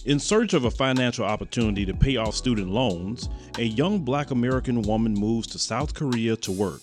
In search of a financial opportunity to pay off student loans, a young Black American woman moves to South Korea to work.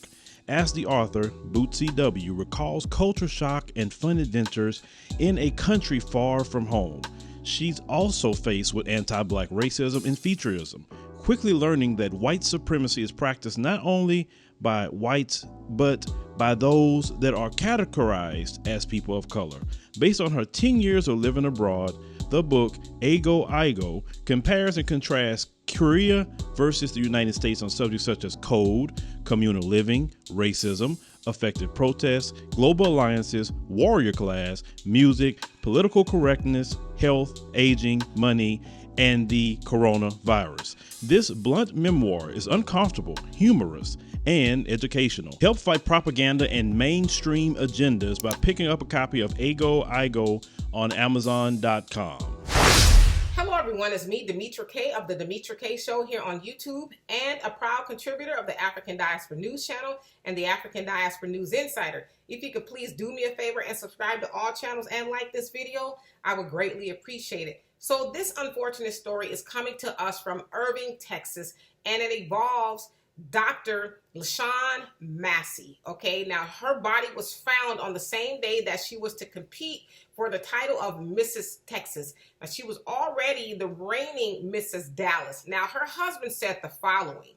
As the author, Bootsy W. recalls culture shock and fun adventures in a country far from home, she's also faced with anti-Black racism and featureism, quickly learning that white supremacy is practiced not only by whites, but by those that are categorized as people of color. Based on her 10 years of living abroad, the book, Ago Igo, compares and contrasts Korea versus the United States on subjects such as code, communal living, racism, effective protests, global alliances, warrior class, music, political correctness, health, aging, money, and the coronavirus. This blunt memoir is uncomfortable, humorous, and educational. Help fight propaganda and mainstream agendas by picking up a copy of Ago Igo on Amazon.com. Hello everyone, it's me, Demetra Kaye of the Demetra Kaye Show here on YouTube and a proud contributor of the African Diaspora News Channel and the African Diaspora News Insider. If you could please do me a favor and subscribe to all channels and like this video, I would greatly appreciate it. So this unfortunate story is coming to us from Irving, Texas, and it involves Dr. LaShawn Massey. Okay, now her body was found on the same day that she was to compete for the title of Mrs. Texas. Now she was already the reigning Mrs. Dallas. Now her husband said the following.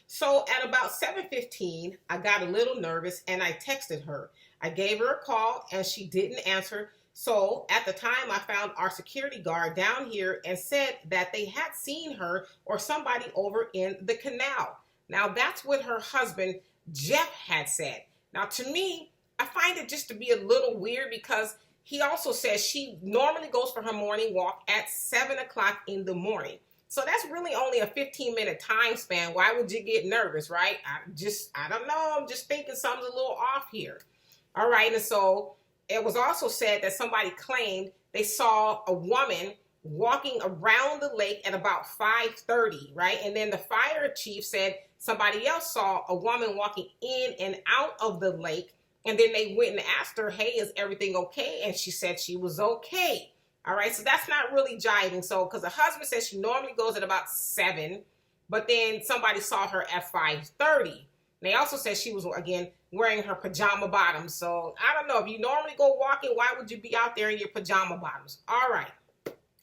So at about 7:15, I got a little nervous and I texted her. I gave her a call and she didn't answer. So at the time, I found our security guard down here and said that they had seen her or somebody over in the canal. Now that's what her husband, Jeff, had said. Now to me, I find it just to be a little weird because he also says she normally goes for her morning walk at 7 o'clock in the morning. So that's really only a 15-minute time span. Why would you get nervous, right? I don't know. I'm just thinking something's a little off here. All right, and so it was also said that somebody claimed they saw a woman walking around the lake at about 5:30, right? And then the fire chief said somebody else saw a woman walking in and out of the lake. And then they went and asked her, hey, is everything okay? And she said she was okay. All right, so that's not really jiving. So, because the husband says she normally goes at about 7, but then somebody saw her at 5:30. They also said she was, again, wearing her pajama bottoms. So I don't know, if you normally go walking, why would you be out there in your pajama bottoms? All right.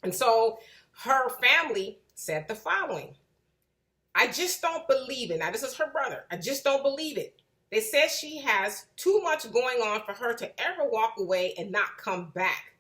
And so her family said the following. I just don't believe it. Now, this is her brother. I just don't believe it. They said she has too much going on for her to ever walk away and not come back.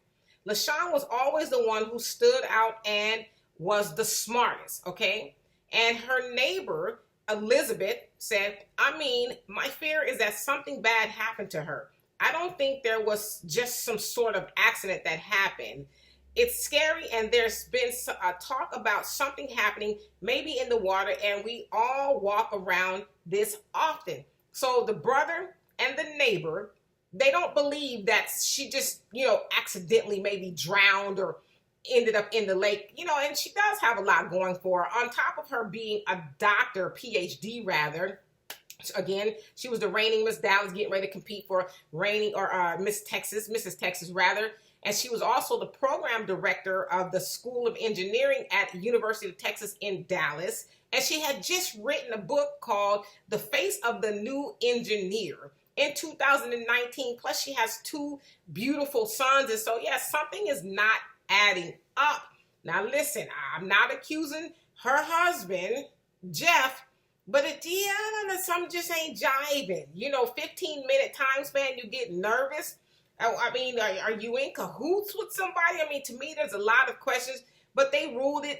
LaShawn was always the one who stood out and was the smartest, okay? And her neighbor, Elizabeth, said, I mean, my fear is that something bad happened to her. I don't think there was just some sort of accident that happened. It's scary, and there's been a talk about something happening, maybe in the water, and we all walk around this often. So the brother and the neighbor, they don't believe that she just, accidentally maybe drowned or ended up in the lake, and she does have a lot going for her. On top of her being a doctor, PhD rather, again, she was the reigning Miss Dallas, getting ready to compete for reigning or Mrs. Texas rather. And she was also the program director of the School of Engineering at the University of Texas in Dallas. And she had just written a book called The Face of the New Engineer in 2019. Plus, she has 2 beautiful sons. And so, yes, something is not adding up. Now, listen, I'm not accusing her husband, Jeff, but I don't know, something just ain't jiving. 15-minute time span, you get nervous. I mean, are you in cahoots with somebody? I mean, to me, there's a lot of questions, but they ruled it,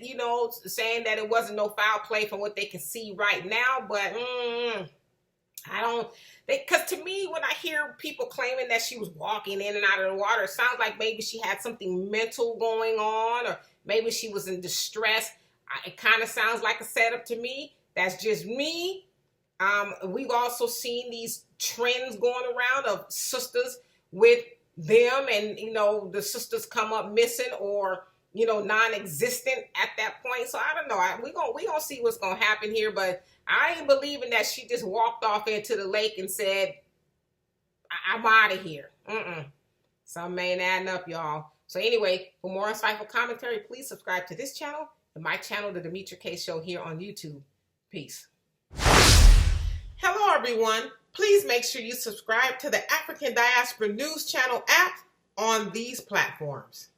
saying that it wasn't no foul play from what they can see right now. But because to me, when I hear people claiming that she was walking in and out of the water, it sounds like maybe she had something mental going on, or maybe she was in distress. It kind of sounds like a setup to me. That's just me. We've also seen these trends going around of sisters with them, and the sisters come up missing or non-existent at that point. So I don't know. We gonna see what's gonna happen here, but I ain't believing that she just walked off into the lake and said, I'm out of here. Something ain't adding up, y'all. So anyway, for more insightful commentary, please subscribe to this channel and my channel, The Demetra Kaye Show, here on YouTube. Peace. Hello, everyone. Please make sure you subscribe to the African Diaspora News Channel app on these platforms.